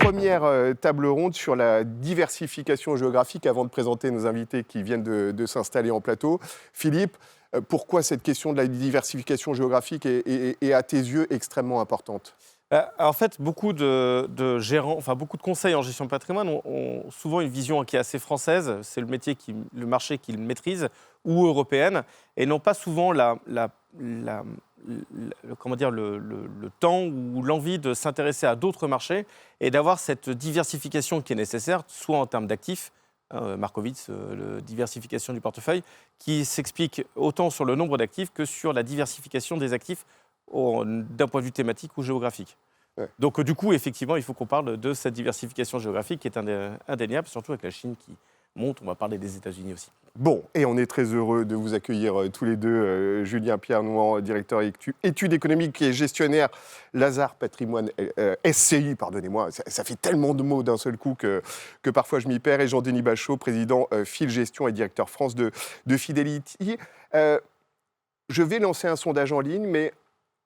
première table ronde sur la diversification géographique avant de présenter nos invités qui viennent de s'installer en plateau. Philippe, pourquoi cette question de la diversification géographique est à tes yeux extrêmement importante ? En fait, beaucoup de gérants, enfin beaucoup de conseils en gestion de patrimoine ont souvent une vision qui est assez française, c'est le marché qu'ils maîtrisent, ou européenne, et n'ont pas souvent comment dire, le temps ou l'envie de s'intéresser à d'autres marchés et d'avoir cette diversification qui est nécessaire, soit en termes d'actifs, Markowitz, la diversification du portefeuille, qui s'explique autant sur le nombre d'actifs que sur la diversification des actifs d'un point de vue thématique ou géographique. Ouais. Donc du coup, effectivement, il faut qu'on parle de cette diversification géographique qui est indéniable, surtout avec la Chine qui monte. On va parler des États-Unis aussi. Bon, et on est très heureux de vous accueillir tous les deux. Julien Pierre-Nouan, directeur études économiques et gestionnaire Lazard Patrimoine SCI, pardonnez-moi, ça fait tellement de mots d'un seul coup que parfois je m'y perds. Et Jean-Denis Bachot, président Fil Gestion et directeur France de Fidelity. Je vais lancer un sondage en ligne, mais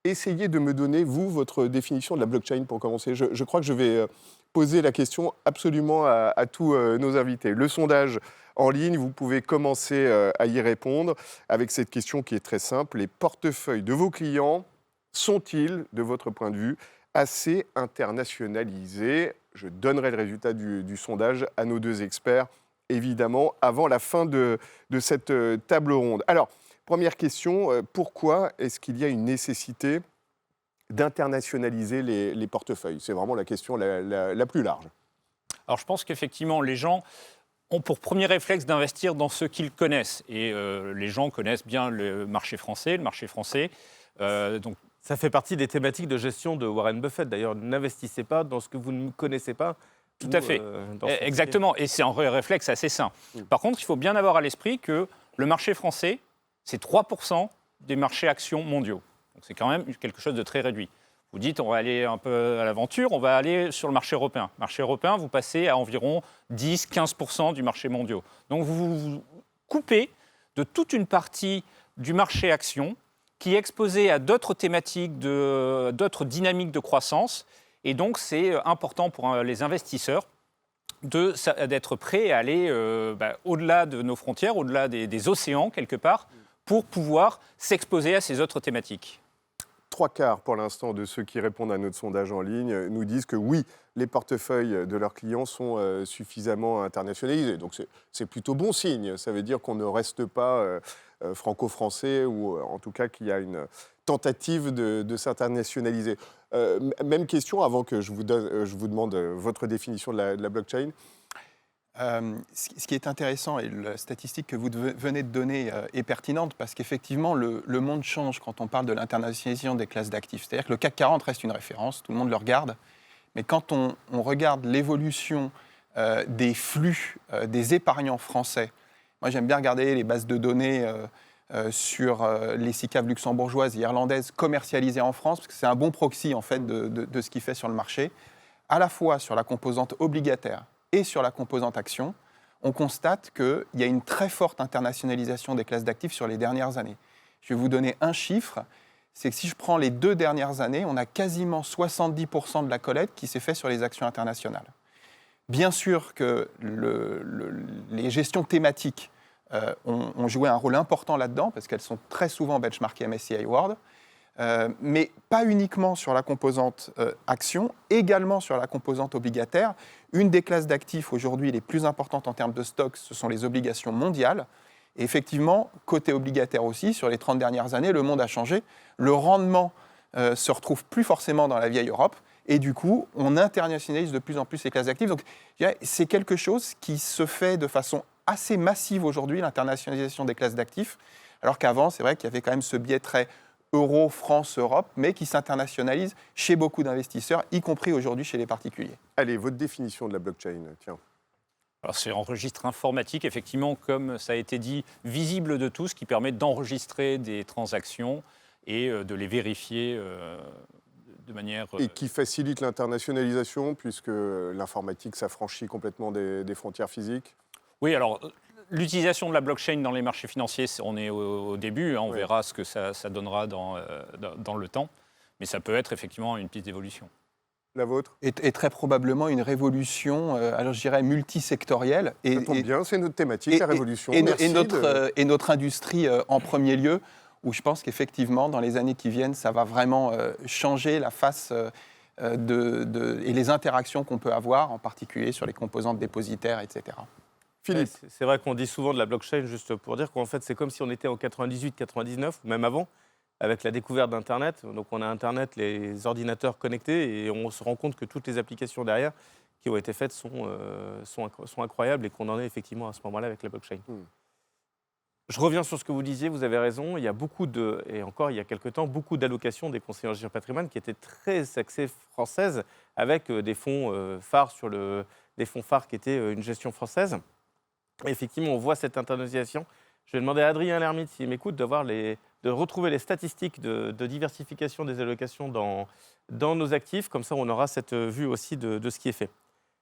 essayez de me donner, vous, votre définition de la blockchain pour commencer. Je crois que je vais poser la question absolument à tous nos invités. Le sondage en ligne, vous pouvez commencer à y répondre avec cette question qui est très simple. Les portefeuilles de vos clients sont-ils, de votre point de vue, assez internationalisés ? Je donnerai le résultat du sondage à nos deux experts, évidemment, avant la fin de cette table ronde. Alors, première question, pourquoi est-ce qu'il y a une nécessité d'internationaliser les portefeuilles ? C'est vraiment la question la plus large. Alors je pense qu'effectivement, les gens ont pour premier réflexe d'investir dans ce qu'ils connaissent. Et les gens connaissent bien le marché français. Donc, ça fait partie des thématiques de gestion de Warren Buffett. D'ailleurs, n'investissez pas dans ce que vous ne connaissez pas. Tout à fait. Exactement. Et c'est un réflexe assez sain. Par contre, il faut bien avoir à l'esprit que le marché français, c'est 3% des marchés actions mondiaux. Donc c'est quand même quelque chose de très réduit. Vous dites, on va aller un peu à l'aventure, on va aller sur le marché européen. Marché européen, vous passez à environ 10-15% du marché mondial. Donc vous vous coupez de toute une partie du marché actions qui est exposée à d'autres thématiques, d'autres dynamiques de croissance. Et donc c'est important pour les investisseurs d'être prêts à aller au-delà de nos frontières, au-delà des océans quelque part, pour pouvoir s'exposer à ces autres thématiques. 3/4 pour l'instant de ceux qui répondent à notre sondage en ligne nous disent que oui, les portefeuilles de leurs clients sont suffisamment internationalisés. Donc c'est plutôt bon signe. Ça veut dire qu'on ne reste pas franco-français ou en tout cas qu'il y a une tentative de s'internationaliser. Même question avant que je vous demande votre définition de la blockchain. Ce qui est intéressant, et la statistique que vous venez de donner est pertinente, parce qu'effectivement, le monde change quand on parle de l'internationalisation des classes d'actifs. C'est-à-dire que le CAC 40 reste une référence, tout le monde le regarde, mais quand on regarde l'évolution des flux des épargnants français, moi j'aime bien regarder les bases de données sur les SICAV luxembourgeoises et irlandaises commercialisées en France, parce que c'est un bon proxy en fait de ce qui fait sur le marché, à la fois sur la composante obligataire et sur la composante action, on constate qu'il y a une très forte internationalisation des classes d'actifs sur les dernières années. Je vais vous donner un chiffre, c'est que si je prends les 2 dernières années, on a quasiment 70% de la collecte qui s'est fait sur les actions internationales. Bien sûr que les gestions thématiques ont joué un rôle important là-dedans, parce qu'elles sont très souvent benchmarkées MSCI World, mais pas uniquement sur la composante action, également sur la composante obligataire. Une des classes d'actifs aujourd'hui les plus importantes en termes de stock, ce sont les obligations mondiales. Et effectivement, côté obligataire aussi, sur les 30 dernières années, le monde a changé. Le rendement se retrouve plus forcément dans la vieille Europe. Et du coup, on internationalise de plus en plus les classes d'actifs. Donc, c'est quelque chose qui se fait de façon assez massive aujourd'hui, l'internationalisation des classes d'actifs. Alors qu'avant, c'est vrai qu'il y avait quand même ce biais très euro, France, Europe, mais qui s'internationalise chez beaucoup d'investisseurs, y compris aujourd'hui chez les particuliers. Allez, votre définition de la blockchain, tiens. Alors c'est un registre informatique, effectivement, comme ça a été dit, visible de tous, qui permet d'enregistrer des transactions et de les vérifier de manière... Et qui facilite l'internationalisation, puisque l'informatique s'affranchit complètement des frontières physiques. Oui, alors... L'utilisation de la blockchain dans les marchés financiers, on est au début, on verra ce que ça donnera dans le temps, mais ça peut être effectivement une piste d'évolution. La vôtre? est très probablement une révolution, alors je dirais multisectorielle. Ça tombe bien, c'est notre thématique, la révolution. Merci Et notre industrie en premier lieu, où je pense qu'effectivement, dans les années qui viennent, ça va vraiment changer la face et les interactions qu'on peut avoir, en particulier sur les composantes dépositaires, etc. Philippe. C'est vrai qu'on dit souvent de la blockchain, juste pour dire qu'en fait, c'est comme si on était en 98, 99, ou même avant, avec la découverte d'Internet. Donc on a Internet, les ordinateurs connectés, et on se rend compte que toutes les applications derrière qui ont été faites sont incroyables et qu'on en est effectivement à ce moment-là avec la blockchain. Je reviens sur ce que vous disiez, vous avez raison, il y a et encore il y a quelques temps, beaucoup d'allocations des conseillers en gestion de patrimoine qui étaient très axées françaises, avec des fonds phares des fonds phares qui étaient une gestion française. Et effectivement, on voit cette internationalisation. Je vais demander à Adrien Lermite, s'il m'écoute, de retrouver les statistiques de diversification des allocations dans nos actifs. Comme ça, on aura cette vue aussi de ce qui est fait.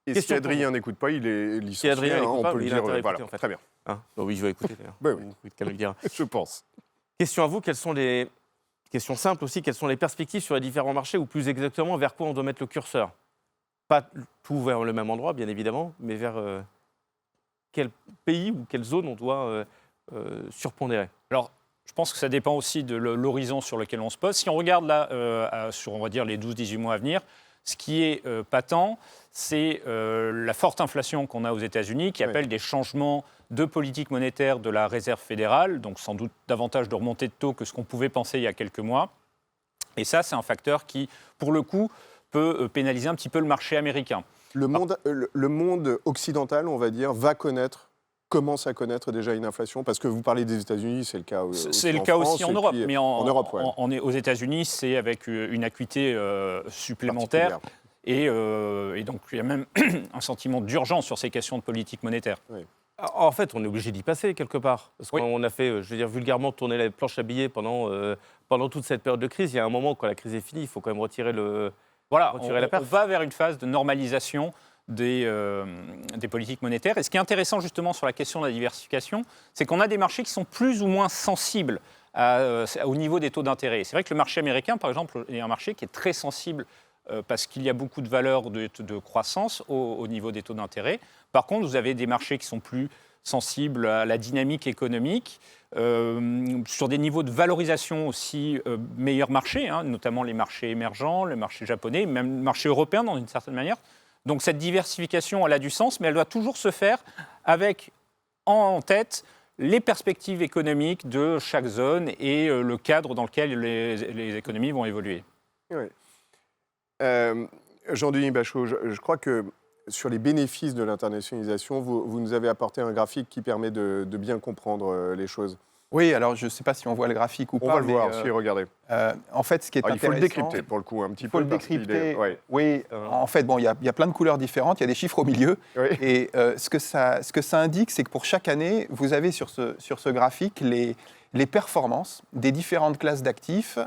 Et si Adrien n'écoute pas, il est licencié. Si Adrien n'écoute pas, on peut le il a dire. intérêt à Voilà, écouter, en fait. très bien. Hein, oui, je vais écouter d'ailleurs. Oui. Qu'elle le dira. Je pense. Question à vous, question simple aussi, quelles sont les perspectives sur les différents marchés, ou plus exactement, vers quoi on doit mettre le curseur? Pas tout vers le même endroit, bien évidemment, mais vers quel pays ou quelle zone on doit surpondérer? Alors, je pense que ça dépend aussi de l'horizon sur lequel on se pose. Si on regarde là, sur on va dire les 12-18 mois à venir, ce qui est patent, c'est la forte inflation qu'on a aux États-Unis, qui appelle des changements de politique monétaire de la Réserve fédérale, donc sans doute davantage de remontée de taux que ce qu'on pouvait penser il y a quelques mois. Et ça, c'est un facteur qui, pour le coup, peut pénaliser un petit peu le marché américain. Le monde occidental, on va dire, commence à connaître déjà une inflation, parce que vous parlez des États-Unis, c'est le cas aussi c'est le cas aussi en Europe, mais en Europe, aux États-Unis, c'est avec une acuité supplémentaire. Et donc, il y a même un sentiment d'urgence sur ces questions de politique monétaire. Oui. En fait, on est obligé d'y passer quelque part. Parce qu'on a fait, je veux dire, vulgairement tourner la planche à billets pendant toute cette période de crise. Il y a un moment, quand la crise est finie, il faut quand même retirer la perf. On va vers une phase de normalisation des politiques monétaires. Et ce qui est intéressant justement sur la question de la diversification, c'est qu'on a des marchés qui sont plus ou moins sensibles au niveau des taux d'intérêt. C'est vrai que le marché américain, par exemple, est un marché qui est très sensible parce qu'il y a beaucoup de valeurs de croissance au niveau des taux d'intérêt. Par contre, vous avez des marchés qui sont plus sensibles à la dynamique économique, sur des niveaux de valorisation aussi meilleurs marchés, notamment les marchés émergents, le marché japonais, même le marché européen dans une certaine manière. Donc cette diversification, elle a du sens, mais elle doit toujours se faire avec en tête les perspectives économiques de chaque zone et le cadre dans lequel les économies vont évoluer. Oui. Jean-Denis Bachot, je crois que sur les bénéfices de l'internationalisation, vous nous avez apporté un graphique qui permet de bien comprendre les choses. Oui, alors je ne sais pas si on voit le graphique ou pas. On va le voir, si, regardez. En fait, ce qui est intéressant... Il faut le décrypter, pour le coup, un petit peu. Il faut le décrypter, oui. En fait, il y a plein de couleurs différentes, il y a des chiffres au milieu. Oui. Et ce que ça indique, c'est que pour chaque année, vous avez sur ce graphique les performances des différentes classes d'actifs,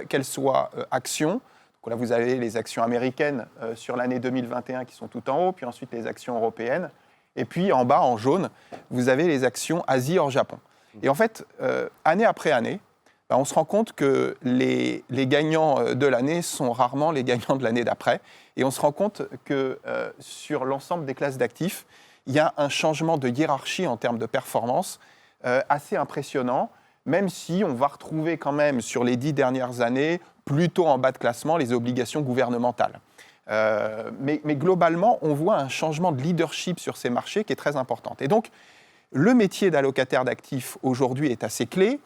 qu'elles soient actions. Donc là, vous avez les actions américaines sur l'année 2021 qui sont tout en haut, puis ensuite les actions européennes. Et puis en bas, en jaune, vous avez les actions Asie hors Japon. Et en fait, année après année, on se rend compte que les gagnants de l'année sont rarement les gagnants de l'année d'après. Et on se rend compte que sur l'ensemble des classes d'actifs, il y a un changement de hiérarchie en termes de performance assez impressionnant, même si on va retrouver quand même sur les 10 dernières années, plutôt en bas de classement, les obligations gouvernementales. Mais globalement, on voit un changement de leadership sur ces marchés qui est très important. Et donc, le métier d'allocataire d'actifs aujourd'hui est assez clé,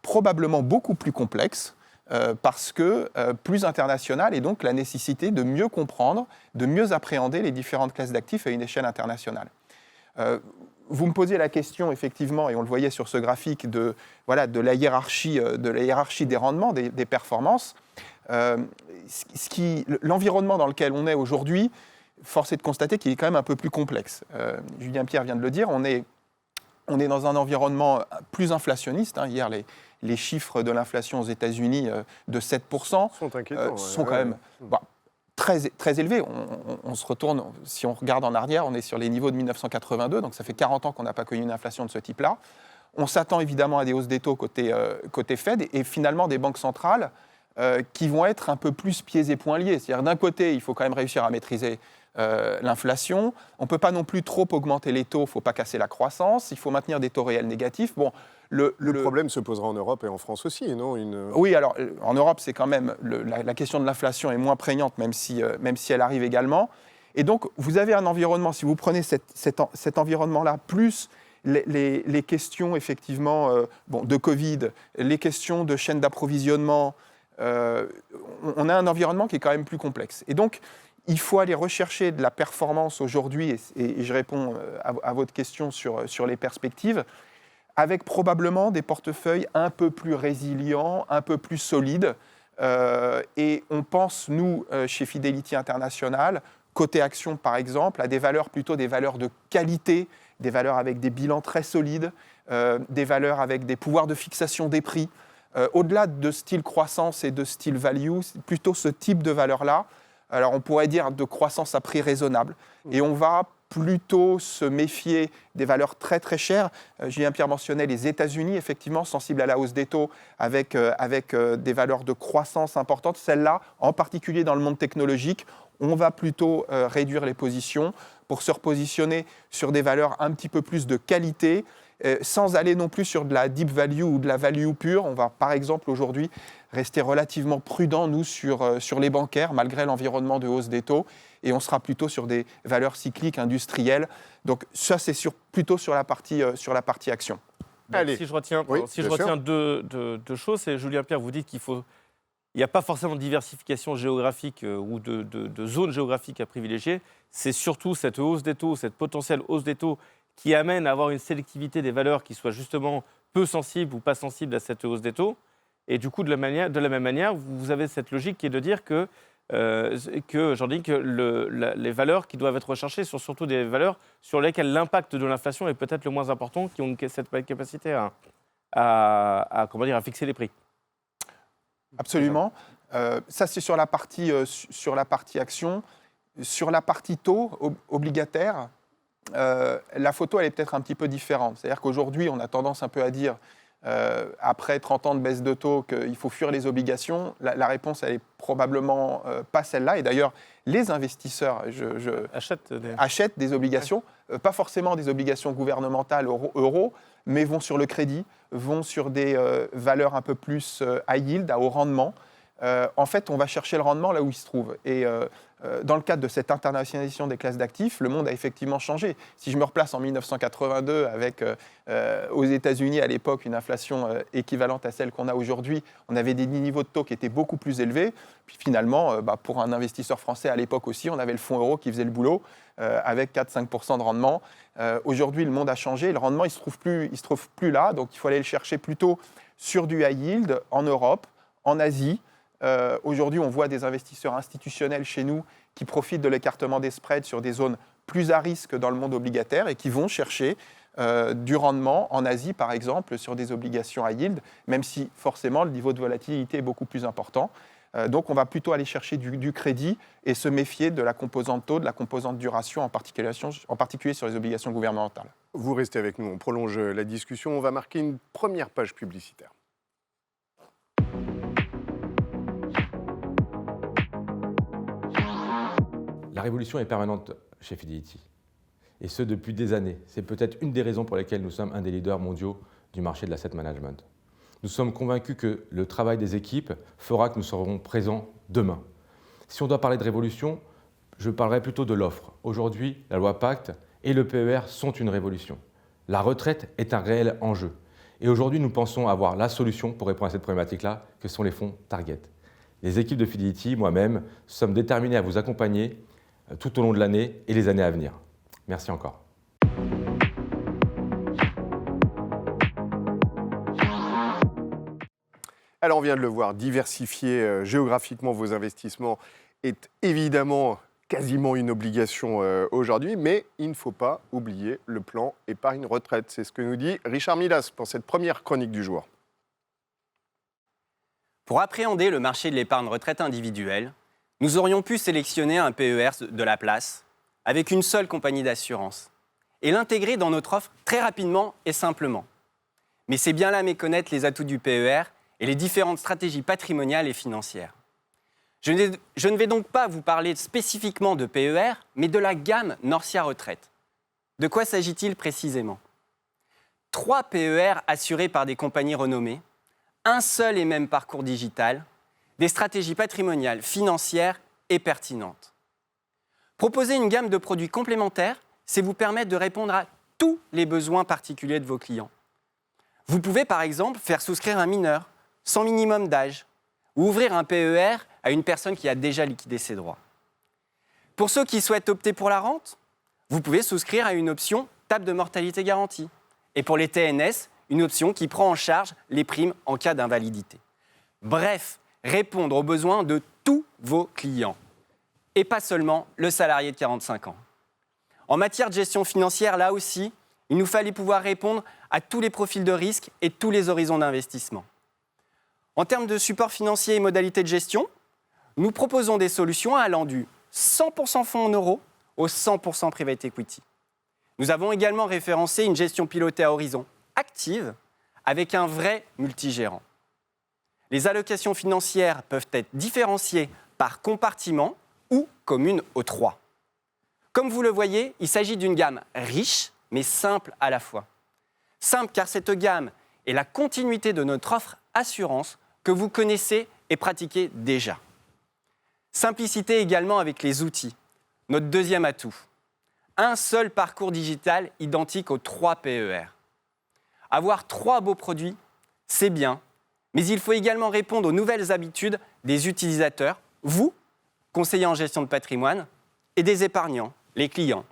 probablement beaucoup plus complexe, parce que plus international, et donc la nécessité de mieux comprendre, de mieux appréhender les différentes classes d'actifs à une échelle internationale. Vous me posiez la question, effectivement, et on le voyait sur ce graphique, de la hiérarchie des rendements, des performances. L'environnement dans lequel on est aujourd'hui, force est de constater qu'il est quand même un peu plus complexe. Julien Pierre vient de le dire, on est dans un environnement plus inflationniste. Hier, les chiffres de l'inflation aux États-Unis de 7% sont quand même très, très élevés. On se retourne, si on regarde en arrière, on est sur les niveaux de 1982, donc ça fait 40 ans qu'on n'a pas connu une inflation de ce type-là. On s'attend évidemment à des hausses des taux côté Fed, et finalement des banques centrales qui vont être un peu plus pieds et poings liés. C'est-à-dire d'un côté, il faut quand même réussir à maîtriser l'inflation. On ne peut pas non plus trop augmenter les taux, il ne faut pas casser la croissance, il faut maintenir des taux réels négatifs. Bon, le problème se posera en Europe et en France aussi, non? Oui, alors en Europe, c'est quand même la question de l'inflation est moins prégnante, même si elle arrive également. Et donc, vous avez un environnement, si vous prenez cet environnement-là, plus les questions effectivement de Covid, les questions de chaîne d'approvisionnement, on a un environnement qui est quand même plus complexe. Et donc, il faut aller rechercher de la performance aujourd'hui, et je réponds à votre question sur les perspectives, avec probablement des portefeuilles un peu plus résilients, un peu plus solides. Et on pense, nous, chez Fidelity International, côté action par exemple, à des valeurs plutôt des valeurs de qualité, des valeurs avec des bilans très solides, des valeurs avec des pouvoirs de fixation des prix. Au-delà de style croissance et de style value, c'est plutôt ce type de valeurs-là. Alors on pourrait dire de croissance à prix raisonnable. Et on va plutôt se méfier des valeurs très très chères. Julien-Pierre mentionnait les États-Unis, effectivement, sensibles à la hausse des taux, avec des valeurs de croissance importantes. Celles-là, en particulier dans le monde technologique, on va plutôt réduire les positions pour se repositionner sur des valeurs un petit peu plus de qualité, sans aller non plus sur de la deep value ou de la value pure. On va par exemple aujourd'hui rester relativement prudent, nous, sur les bancaires, malgré l'environnement de hausse des taux, et on sera plutôt sur des valeurs cycliques industrielles. Donc ça, c'est plutôt sur la partie action. Allez. Si je retiens deux choses, c'est Julien-Pierre, vous dites il n'y a pas forcément de diversification géographique ou de zone géographique à privilégier. C'est surtout cette hausse des taux, cette potentielle hausse des taux qui amène à avoir une sélectivité des valeurs qui soit justement peu sensible ou pas sensible à cette hausse des taux. Et du coup, de la même manière, vous avez cette logique qui est de dire que les valeurs qui doivent être recherchées sont surtout des valeurs sur lesquelles l'impact de l'inflation est peut-être le moins important, qui ont cette capacité à fixer les prix. Absolument. Ça, c'est sur la partie action. Sur la partie taux obligataire, la photo, elle est peut-être un petit peu différente. C'est-à-dire qu'aujourd'hui, on a tendance un peu à dire, après 30 ans de baisse de taux, qu'il faut fuir les obligations. La réponse, elle est probablement pas celle-là. Et d'ailleurs, les investisseurs achètent des obligations, pas forcément des obligations gouvernementales euro, mais vont sur le crédit, vont sur des valeurs un peu plus high yield, à haut rendement. En fait, on va chercher le rendement là où il se trouve. Et dans le cadre de cette internationalisation des classes d'actifs, le monde a effectivement changé. Si je me replace en 1982, avec aux États-Unis à l'époque une inflation équivalente à celle qu'on a aujourd'hui, on avait des niveaux de taux qui étaient beaucoup plus élevés. Puis finalement, pour un investisseur français à l'époque aussi, on avait le fonds euro qui faisait le boulot avec 4-5% de rendement. Aujourd'hui, le monde a changé. Le rendement, il ne se trouve plus là. Donc, il faut aller le chercher plutôt sur du high yield en Europe, en Asie. Aujourd'hui, on voit des investisseurs institutionnels chez nous qui profitent de l'écartement des spreads sur des zones plus à risque dans le monde obligataire et qui vont chercher du rendement en Asie, par exemple, sur des obligations high yield, même si forcément le niveau de volatilité est beaucoup plus important. Donc, on va plutôt aller chercher du crédit et se méfier de la composante taux, de la composante duration, en particulier sur les obligations gouvernementales. Vous restez avec nous, on prolonge la discussion. On va marquer une première page publicitaire. La révolution est permanente chez Fidelity, et ce depuis des années. C'est peut-être une des raisons pour lesquelles nous sommes un des leaders mondiaux du marché de l'asset management. Nous sommes convaincus que le travail des équipes fera que nous serons présents demain. Si on doit parler de révolution, je parlerai plutôt de l'offre. Aujourd'hui, la loi Pacte et le PER sont une révolution. La retraite est un réel enjeu. Et aujourd'hui, nous pensons avoir la solution pour répondre à cette problématique-là, que sont les fonds Target. Les équipes de Fidelity, moi-même, sommes déterminés à vous accompagner tout au long de l'année et les années à venir. Merci encore. Alors on vient de le voir, diversifier géographiquement vos investissements est évidemment quasiment une obligation aujourd'hui, mais il ne faut pas oublier le plan épargne retraite. C'est ce que nous dit Richard Millas pour cette première chronique du jour. Pour appréhender le marché de l'épargne retraite individuelle, nous aurions pu sélectionner un PER de la place avec une seule compagnie d'assurance et l'intégrer dans notre offre très rapidement et simplement. Mais c'est bien là méconnaître les atouts du PER et les différentes stratégies patrimoniales et financières. Je ne vais donc pas vous parler spécifiquement de PER, mais de la gamme Norcia Retraite. De quoi s'agit-il précisément ? 3 PER assurés par des compagnies renommées, un seul et même parcours digital, des stratégies patrimoniales, financières et pertinentes. Proposer une gamme de produits complémentaires, c'est vous permettre de répondre à tous les besoins particuliers de vos clients. Vous pouvez par exemple faire souscrire un mineur, sans minimum d'âge, ou ouvrir un PER à une personne qui a déjà liquidé ses droits. Pour ceux qui souhaitent opter pour la rente, vous pouvez souscrire à une option table de mortalité garantie. Et pour les TNS, une option qui prend en charge les primes en cas d'invalidité. Bref, répondre aux besoins de tous vos clients. Et pas seulement le salarié de 45 ans. En matière de gestion financière, là aussi, il nous fallait pouvoir répondre à tous les profils de risque et tous les horizons d'investissement. En termes de support financier et modalités de gestion, nous proposons des solutions allant du 100% fonds en euros au 100% private equity. Nous avons également référencé une gestion pilotée à horizon active avec un vrai multigérant. Les allocations financières peuvent être différenciées par compartiment ou communes aux 3. Comme vous le voyez, il s'agit d'une gamme riche, mais simple à la fois. Simple car cette gamme est la continuité de notre offre assurance que vous connaissez et pratiquez déjà. Simplicité également avec les outils, notre deuxième atout. Un seul parcours digital identique aux 3 PER. Avoir 3 beaux produits, c'est bien, mais il faut également répondre aux nouvelles habitudes des utilisateurs, vous, conseillers en gestion de patrimoine, et des épargnants, les clients.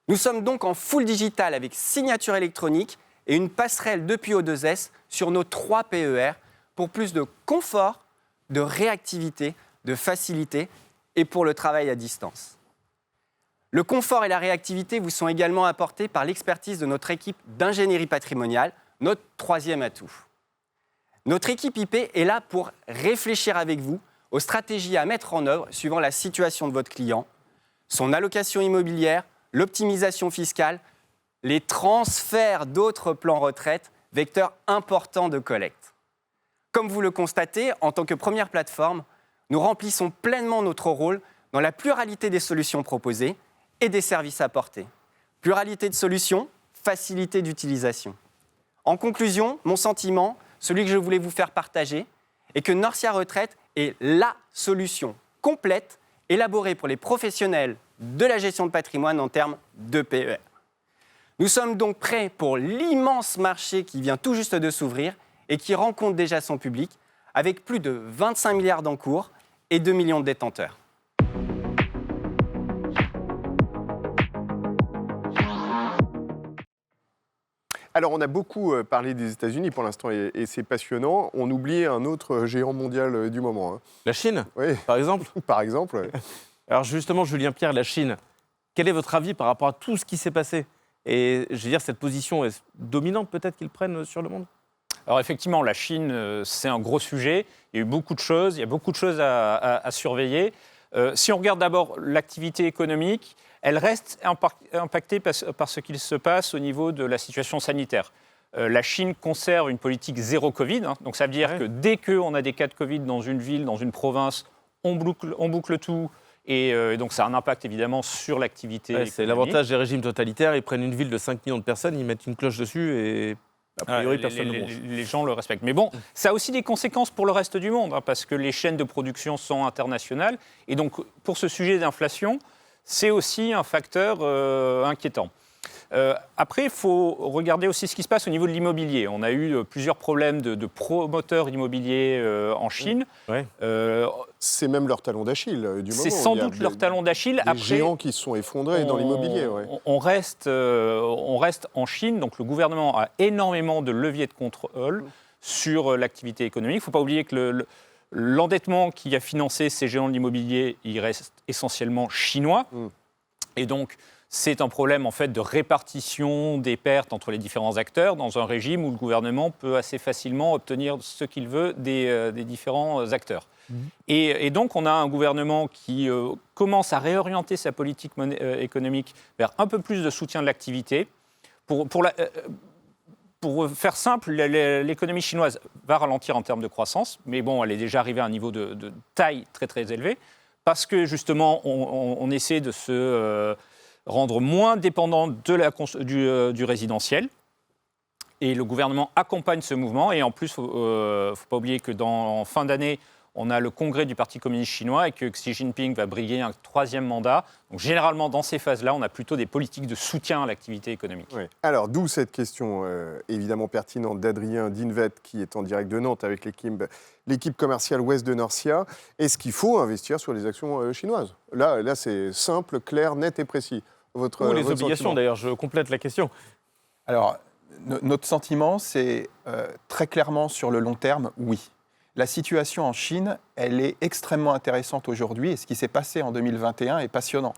Nous sommes donc en full digital avec signature électronique et une passerelle depuis O2S sur nos 3 PER pour plus de confort, de réactivité, de facilité et pour le travail à distance. Le confort et la réactivité vous sont également apportés par l'expertise de notre équipe d'ingénierie patrimoniale, notre 3e atout. Notre équipe IP est là pour réfléchir avec vous aux stratégies à mettre en œuvre suivant la situation de votre client, son allocation immobilière, l'optimisation fiscale, les transferts d'autres plans retraite, vecteurs importants de collecte. Comme vous le constatez, en tant que première plateforme, nous remplissons pleinement notre rôle dans la pluralité des solutions proposées et des services apportés. Pluralité de solutions, facilité d'utilisation. En conclusion, mon sentiment, celui que je voulais vous faire partager, est que Norcia Retraite est la solution complète élaborée pour les professionnels de la gestion de patrimoine en termes de PER. Nous sommes donc prêts pour l'immense marché qui vient tout juste de s'ouvrir et qui rencontre déjà son public, avec plus de 25 milliards d'encours et 2 millions de détenteurs. Alors, on a beaucoup parlé des États-Unis pour l'instant et c'est passionnant. On oublie un autre géant mondial du moment. Hein. La Chine, Oui, par exemple. par exemple. Alors justement, Julien Pierre, la Chine, quel est votre avis par rapport à tout ce qui s'est passé ? Et je veux dire, cette position est dominante peut-être qu'ils prennent sur le monde ? Alors effectivement, la Chine, c'est un gros sujet. Il y a eu beaucoup de choses, il y a beaucoup de choses à surveiller. Si on regarde d'abord l'activité économique, elle reste impactée par ce qu'il se passe au niveau de la situation sanitaire. La Chine conserve une politique zéro Covid, hein, donc ça veut dire que dès qu'on a des cas de Covid dans une ville, dans une province, on boucle tout. Et donc ça a un impact évidemment sur l'activité économique. C'est l'avantage des régimes totalitaires, ils prennent une ville de 5 millions de personnes, ils mettent une cloche dessus et a priori personne ne bronche. Les gens le respectent. Mais bon, ça a aussi des conséquences pour le reste du monde, hein, parce que les chaînes de production sont internationales. Et donc pour ce sujet d'inflation, c'est aussi un facteur inquiétant. Après, il faut regarder aussi ce qui se passe au niveau de l'immobilier. On a eu plusieurs problèmes de promoteurs immobiliers en Chine. Ouais. C'est même leur talon d'Achille du moment. C'est sans doute leur talon d'Achille. Des géants qui se sont effondrés dans l'immobilier. Ouais. On reste en Chine, donc le gouvernement a énormément de leviers de contrôle sur l'activité économique. Il ne faut pas oublier que l'endettement qui a financé ces géants de l'immobilier, il reste essentiellement chinois. Et donc, c'est un problème en fait de répartition des pertes entre les différents acteurs dans un régime où le gouvernement peut assez facilement obtenir ce qu'il veut des différents acteurs. Et donc, on a un gouvernement qui commence à réorienter sa politique pour faire simple, l'économie chinoise va ralentir en termes de croissance, mais bon, elle est déjà arrivée à un niveau de taille très très élevé, parce que justement, on essaie de se rendre moins dépendant du résidentiel. Et le gouvernement accompagne ce mouvement. Et en plus, il ne faut pas oublier que en fin d'année, on a le congrès du Parti communiste chinois et que Xi Jinping va briguer un 3e mandat. Donc généralement, dans ces phases-là, on a plutôt des politiques de soutien à l'activité économique. Oui. Alors, d'où cette question évidemment pertinente d'Adrien Dinvet, qui est en direct de Nantes avec l'équipe commerciale ouest de Norcia. Est-ce qu'il faut investir sur les actions chinoises ? Là, c'est simple, clair, net et précis. Ou les obligations, sentiment. d'ailleurs, je complète la question. Alors, notre sentiment, c'est très clairement sur le long terme, oui. La situation en Chine, elle est extrêmement intéressante aujourd'hui et ce qui s'est passé en 2021 est passionnant.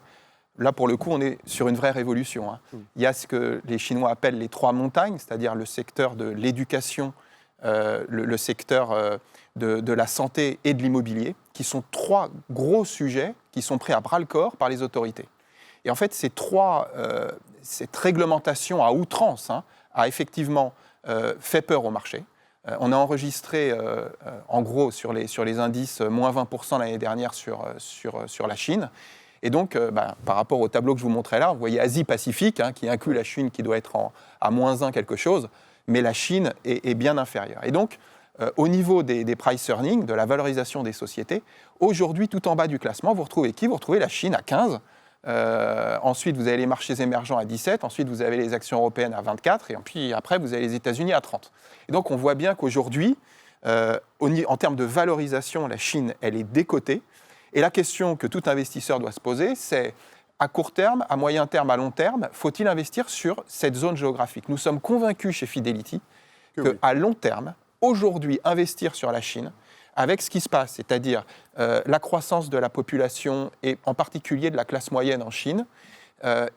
Là, pour le coup, on est sur une vraie révolution. Il y a ce que les Chinois appellent les 3 montagnes, c'est-à-dire le secteur de l'éducation, le secteur de la santé et de l'immobilier, qui sont 3 gros sujets qui sont pris à bras-le-corps par les autorités. Et en fait, cette réglementation à outrance a effectivement fait peur au marché. On a enregistré, en gros, sur les indices, moins 20% l'année dernière sur la Chine. Et donc, par rapport au tableau que je vous montrais là, vous voyez Asie-Pacifique, qui inclut la Chine qui doit être à moins 1 quelque chose, mais la Chine est bien inférieure. Et donc, au niveau des price earnings, de la valorisation des sociétés, aujourd'hui, tout en bas du classement, vous retrouvez qui ? Vous retrouvez la Chine à 15. Ensuite, vous avez les marchés émergents à 17. Ensuite, vous avez les actions européennes à 24. Et puis après, vous avez les États-Unis à 30. Et donc, on voit bien qu'aujourd'hui, en termes de valorisation, la Chine, elle est décotée. Et la question que tout investisseur doit se poser, c'est à court terme, à moyen terme, à long terme, faut-il investir sur cette zone géographique ? Nous sommes convaincus chez Fidelity qu'à long terme, aujourd'hui, investir sur la Chine, avec ce qui se passe, c'est-à-dire la croissance de la population et en particulier de la classe moyenne en Chine,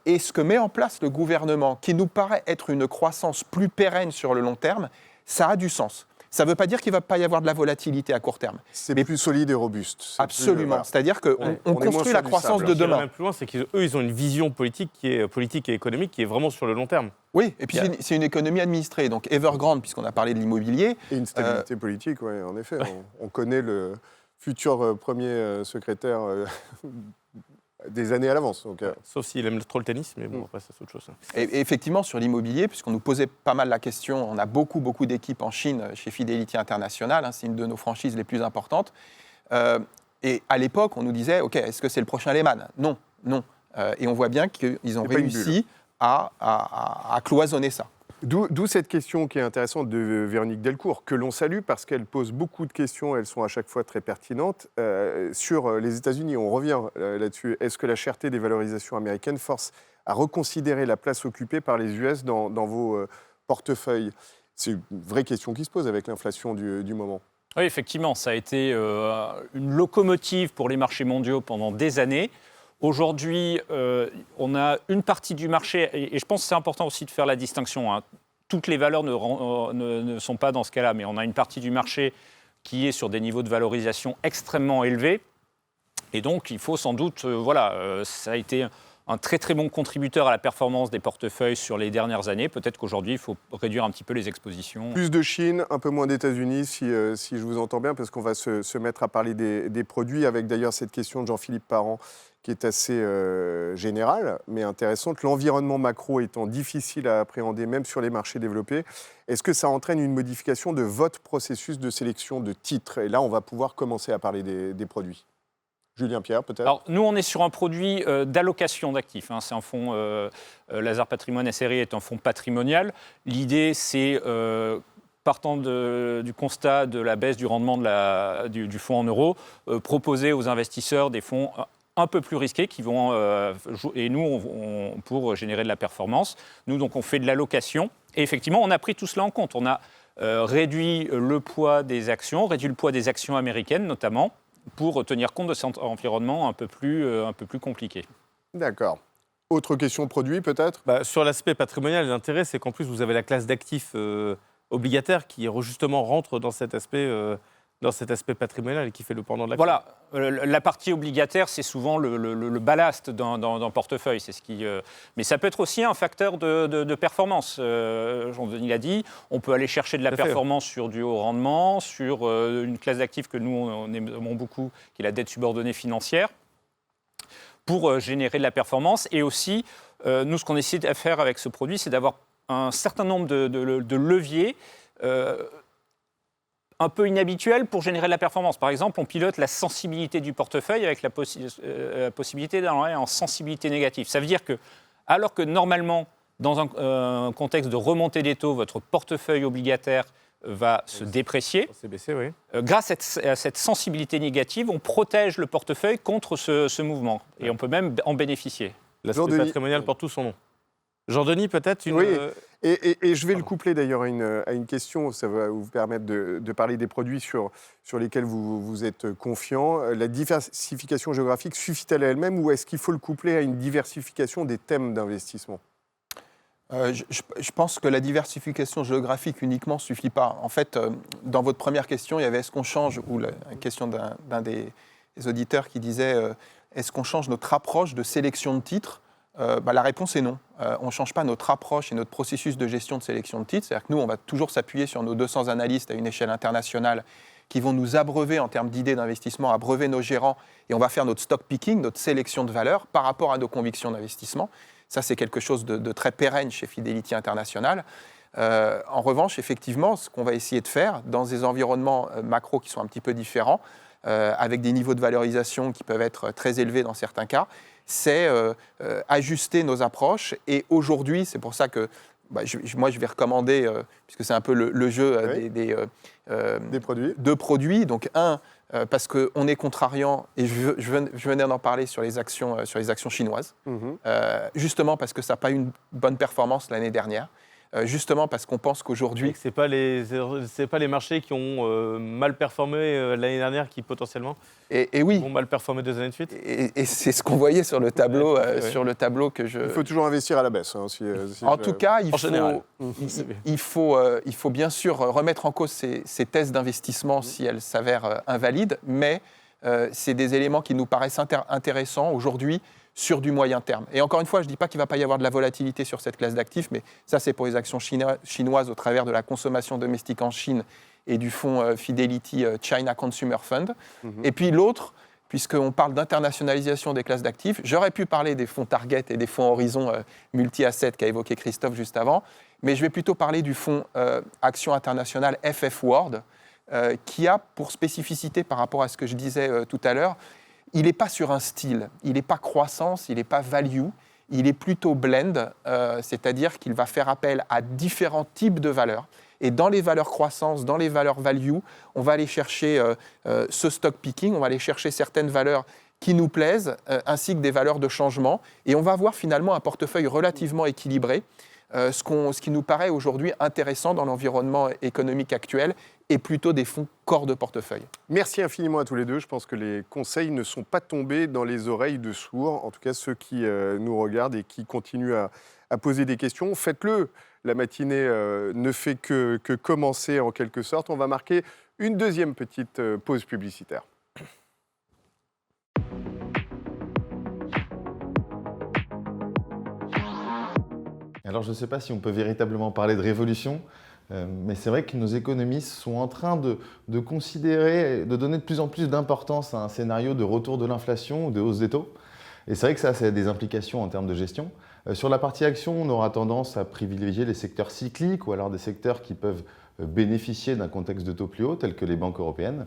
et ce que met en place le gouvernement, qui nous paraît être une croissance plus pérenne sur le long terme, ça a du sens. Ça ne veut pas dire qu'il ne va pas y avoir de la volatilité à court terme. C'est plus solide et robuste. Absolument. C'est-à-dire qu'on construit la croissance de demain. Même plus loin, c'est qu'eux, ils ont une vision politique politique et économique qui est vraiment sur le long terme. Oui, et puis c'est une économie administrée. Donc Evergrande, puisqu'on a parlé de l'immobilier. Et une stabilité politique, oui, en effet. Ouais. On connaît le futur premier secrétaire des années à l'avance. Donc, Sauf s'il aime trop le tennis, mais bon, après, c'est autre chose. Et effectivement, sur l'immobilier, puisqu'on nous posait pas mal la question, on a beaucoup d'équipes en Chine chez Fidelity International, c'est une de nos franchises les plus importantes. Et à l'époque, on nous disait, OK, est-ce que c'est le prochain Lehman ? Non. Et on voit bien qu'ils ont réussi à cloisonner ça. D'où cette question qui est intéressante de Véronique Delcourt, que l'on salue parce qu'elle pose beaucoup de questions, elles sont à chaque fois très pertinentes. Sur les États-Unis, on revient là-dessus. Est-ce que la cherté des valorisations américaines force à reconsidérer la place occupée par les US dans vos portefeuilles ? C'est une vraie question qui se pose avec l'inflation du moment. Oui, effectivement, ça a été une locomotive pour les marchés mondiaux pendant des années. Aujourd'hui, on a une partie du marché, et je pense que c'est important aussi de faire la distinction. Toutes les valeurs ne sont pas dans ce cas-là, mais on a une partie du marché qui est sur des niveaux de valorisation extrêmement élevés. Et donc, il faut sans doute, ça a été un très très bon contributeur à la performance des portefeuilles sur les dernières années. Peut-être qu'aujourd'hui, il faut réduire un petit peu les expositions. Plus de Chine, un peu moins d'États-Unis, si je vous entends bien, parce qu'on va se mettre à parler des produits, avec d'ailleurs cette question de Jean-Philippe Parent, qui est assez générale, mais intéressante. L'environnement macro étant difficile à appréhender, même sur les marchés développés, est-ce que ça entraîne une modification de votre processus de sélection de titres ? Et là, on va pouvoir commencer à parler des produits. Julien Pierre, peut-être ? Alors, nous, on est sur un produit d'allocation d'actifs. C'est un fonds, Lazard Patrimoine SRI est un fonds patrimonial. L'idée, c'est, partant du constat de la baisse du rendement du fonds en euros, proposer aux investisseurs des fonds un peu plus risqués qui vont, et nous, pour générer de la performance. Nous, donc, on fait de l'allocation. Et effectivement, on a pris tout cela en compte. On a réduit le poids des actions, américaines notamment, pour tenir compte de cet environnement un peu plus compliqué. D'accord. Autre question produit, peut-être ? Sur l'aspect patrimonial, l'intérêt, c'est qu'en plus, vous avez la classe d'actifs obligataires qui, justement, rentre dans cet aspect dans cet aspect patrimonial et qui fait le pendant de l'action. Voilà, la partie obligataire, c'est souvent le ballast d'un portefeuille. C'est ce qui, mais ça peut être aussi un facteur de performance. Jean-Denis l'a dit, on peut aller chercher de la performance sur du haut rendement, sur une classe d'actifs que nous, on aimons beaucoup, qui est la dette subordonnée financière, pour générer de la performance. Et aussi, nous, ce qu'on essaie de faire avec ce produit, c'est d'avoir un certain nombre de leviers un peu inhabituels pour générer de la performance. Par exemple, on pilote la sensibilité du portefeuille avec la possibilité d'aller en sensibilité négative. Ça veut dire que, alors que normalement, dans un contexte de remontée des taux, votre portefeuille obligataire va se déprécier. Oui. Grâce à cette sensibilité négative, on protège le portefeuille contre ce mouvement. Et on peut même en bénéficier. L'aspect patrimonial porte tout son nom. Jean-Denis, peut-être une... Oui, et je vais le coupler d'ailleurs à une question, ça va vous permettre de parler des produits sur lesquels vous êtes confiant. La diversification géographique suffit-elle à elle-même ou est-ce qu'il faut le coupler à une diversification des thèmes d'investissement ? Je pense que la diversification géographique uniquement ne suffit pas. En fait, dans votre première question, il y avait est-ce qu'on change, ou la question d'un des auditeurs qui disait est-ce qu'on change notre approche de sélection de titres ? La réponse est non. On ne change pas notre approche et notre processus de gestion de sélection de titres. C'est-à-dire que nous, on va toujours s'appuyer sur nos 200 analystes à une échelle internationale qui vont nous abreuver en termes d'idées d'investissement, abreuver nos gérants, et on va faire notre stock picking, notre sélection de valeurs par rapport à nos convictions d'investissement. Ça, c'est quelque chose de très pérenne chez Fidelity International. En revanche, effectivement, ce qu'on va essayer de faire dans des environnements macro qui sont un petit peu différents, avec des niveaux de valorisation qui peuvent être très élevés dans certains cas, c'est ajuster nos approches. Et aujourd'hui, c'est pour ça que moi, je vais recommander, puisque c'est un peu le jeu des produits. Deux produits. Donc, parce qu'on est contrariant, et je venais d'en parler sur les actions chinoises, justement parce que ça n'a pas eu une bonne performance l'année dernière. Justement parce qu'on pense qu'aujourd'hui... Ce n'est pas les marchés qui ont mal performé l'année dernière qui potentiellement oui. vont mal performer 2 années de suite. Et c'est ce qu'on voyait sur le tableau, que je... Il faut toujours investir à la baisse. En tout cas, il faut bien sûr remettre en cause ces thèses d'investissement si elles s'avèrent invalides, mais c'est des éléments qui nous paraissent intéressants aujourd'hui sur du moyen terme. Et encore une fois, je ne dis pas qu'il ne va pas y avoir de la volatilité sur cette classe d'actifs, mais ça, c'est pour les actions chinoises au travers de la consommation domestique en Chine et du fonds Fidelity China Consumer Fund. Et puis l'autre, puisqu'on parle d'internationalisation des classes d'actifs, j'aurais pu parler des fonds Target et des fonds Horizon multi-assets qu'a évoqué Christophe juste avant, mais je vais plutôt parler du fonds Action Internationale FF World, qui a pour spécificité par rapport à ce que je disais tout à l'heure, il n'est pas sur un style, il n'est pas croissance, il n'est pas value, il est plutôt blend, c'est-à-dire qu'il va faire appel à différents types de valeurs. Et dans les valeurs croissance, dans les valeurs value, on va aller chercher ce stock picking, on va aller chercher certaines valeurs qui nous plaisent, ainsi que des valeurs de changement. Et on va avoir finalement un portefeuille relativement équilibré, ce qui nous paraît aujourd'hui intéressant dans l'environnement économique actuel, et plutôt des fonds corps de portefeuille. Merci infiniment à tous les deux. Je pense que les conseils ne sont pas tombés dans les oreilles de sourds, en tout cas ceux qui nous regardent et qui continuent à poser des questions. Faites-le. La matinée ne fait que commencer en quelque sorte. On va marquer une deuxième petite pause publicitaire. Alors je ne sais pas si on peut véritablement parler de révolution, mais c'est vrai que nos économistes sont en train de considérer, de donner de plus en plus d'importance à un scénario de retour de l'inflation ou de hausse des taux. Et c'est vrai que ça a des implications en termes de gestion. Sur la partie action, on aura tendance à privilégier les secteurs cycliques ou alors des secteurs qui peuvent bénéficier d'un contexte de taux plus haut, tels que les banques européennes.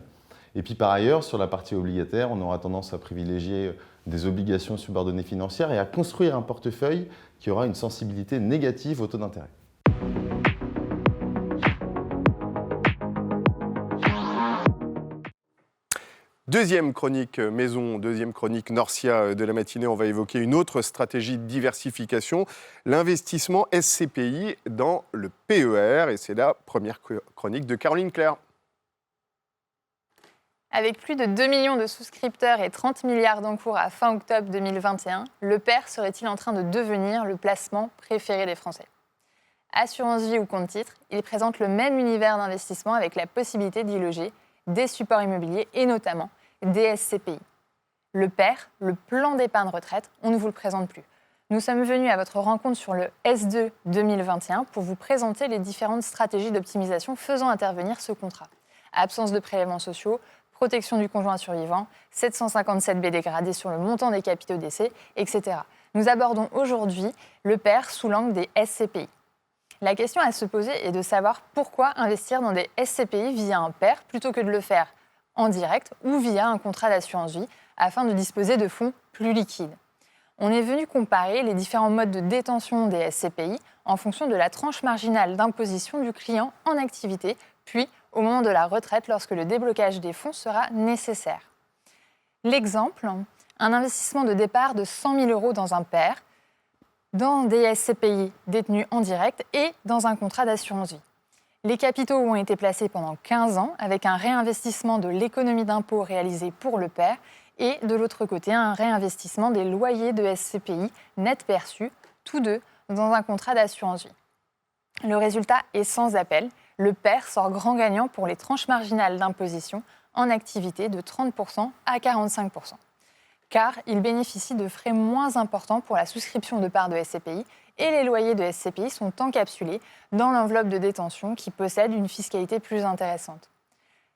Et puis par ailleurs, sur la partie obligataire, on aura tendance à privilégier des obligations subordonnées financières et à construire un portefeuille qui aura une sensibilité négative au taux d'intérêt. Deuxième chronique maison, deuxième chronique Norcia de la matinée. On va évoquer une autre stratégie de diversification, l'investissement SCPI dans le PER. Et c'est la première chronique de Caroline Claire. Avec plus de 2 millions de souscripteurs et 30 milliards d'encours à fin octobre 2021, le PER serait-il en train de devenir le placement préféré des Français ? Assurance vie ou compte titre, il présente le même univers d'investissement avec la possibilité d'y loger des supports immobiliers et notamment des SCPI. Le PER, le plan d'épargne retraite, on ne vous le présente plus. Nous sommes venus à votre rencontre sur le S2 2021 pour vous présenter les différentes stratégies d'optimisation faisant intervenir ce contrat. Absence de prélèvements sociaux, protection du conjoint survivant, 757B dégradé sur le montant des capitaux décès, etc. Nous abordons aujourd'hui le PER sous l'angle des SCPI. La question à se poser est de savoir pourquoi investir dans des SCPI via un PER plutôt que de le faire en direct ou via un contrat d'assurance vie afin de disposer de fonds plus liquides. On est venu comparer les différents modes de détention des SCPI en fonction de la tranche marginale d'imposition du client en activité, puis au moment de la retraite lorsque le déblocage des fonds sera nécessaire. L'exemple, un investissement de départ de 100 000 € dans un PER, dans des SCPI détenus en direct et dans un contrat d'assurance vie. Les capitaux ont été placés pendant 15 ans avec un réinvestissement de l'économie d'impôt réalisée pour le PER et de l'autre côté un réinvestissement des loyers de SCPI net perçus, tous deux dans un contrat d'assurance vie. Le résultat est sans appel. Le PER sort grand gagnant pour les tranches marginales d'imposition en activité de 30% à 45%. Car il bénéficie de frais moins importants pour la souscription de parts de SCPI et les loyers de SCPI sont encapsulés dans l'enveloppe de détention qui possède une fiscalité plus intéressante.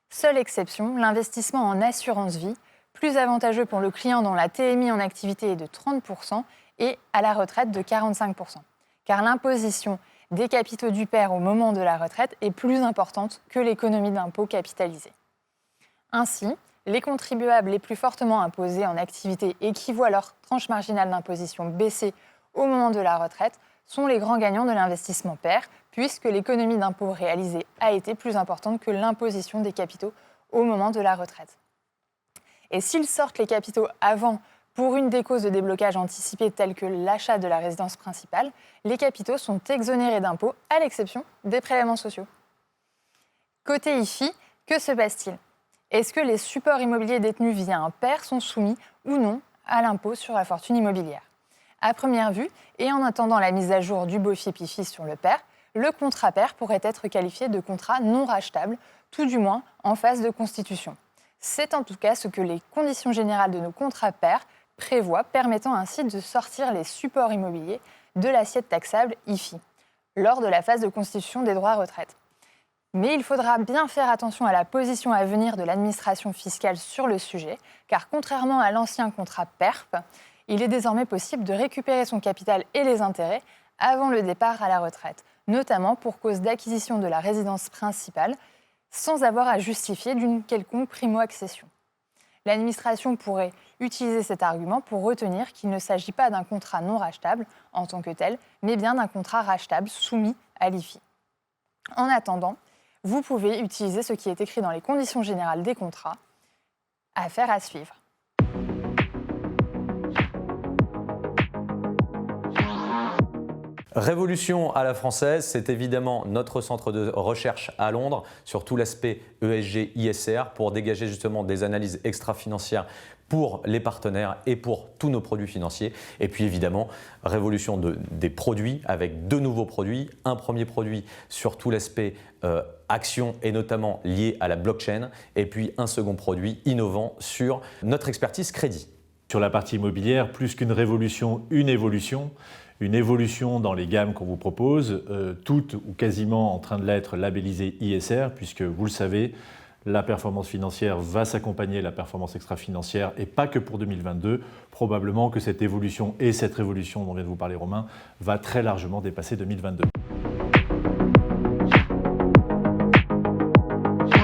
Seule exception, l'investissement en assurance vie, plus avantageux pour le client dont la TMI en activité est de 30% et à la retraite de 45%. Car l'imposition des capitaux du PER au moment de la retraite est plus importante que l'économie d'impôt capitalisée. Ainsi, les contribuables les plus fortement imposés en activité et qui voient leur tranche marginale d'imposition baisser au moment de la retraite sont les grands gagnants de l'investissement PER, puisque l'économie d'impôt réalisée a été plus importante que l'imposition des capitaux au moment de la retraite. Et s'ils sortent les capitaux avant pour une des causes de déblocage anticipées telles que l'achat de la résidence principale, les capitaux sont exonérés d'impôts, à l'exception des prélèvements sociaux. Côté IFI, que se passe-t-il ? Est-ce que les supports immobiliers détenus via un PER sont soumis ou non à l'impôt sur la fortune immobilière ? À première vue, et en attendant la mise à jour du BOFIP-IFI sur le PER, le contrat PER pourrait être qualifié de contrat non rachetable, tout du moins en phase de constitution. C'est en tout cas ce que les conditions générales de nos contrats PER prévoient, permettant ainsi de sortir les supports immobiliers de l'assiette taxable IFI, lors de la phase de constitution des droits à retraite. Mais il faudra bien faire attention à la position à venir de l'administration fiscale sur le sujet, car contrairement à l'ancien contrat PERP, il est désormais possible de récupérer son capital et les intérêts avant le départ à la retraite, notamment pour cause d'acquisition de la résidence principale, sans avoir à justifier d'une quelconque primo-accession. L'administration pourrait utiliser cet argument pour retenir qu'il ne s'agit pas d'un contrat non rachetable en tant que tel, mais bien d'un contrat rachetable soumis à l'IFI. En attendant, vous pouvez utiliser ce qui est écrit dans les conditions générales des contrats. Affaire à suivre. Révolution à la française, c'est évidemment notre centre de recherche à Londres sur tout l'aspect ESG-ISR pour dégager justement des analyses extra-financières pour les partenaires et pour tous nos produits financiers. Et puis évidemment, révolution des produits avec deux nouveaux produits. Un premier produit sur tout l'aspect action et notamment lié à la blockchain. Et puis un second produit innovant sur notre expertise crédit. Sur la partie immobilière, plus qu'une révolution, une évolution. Une évolution dans les gammes qu'on vous propose, toutes ou quasiment en train de l'être labellisées ISR, puisque vous le savez, la performance financière va s'accompagner de la performance extra-financière et pas que pour 2022. Probablement que cette évolution et cette révolution dont vient de vous parler Romain va très largement dépasser 2022.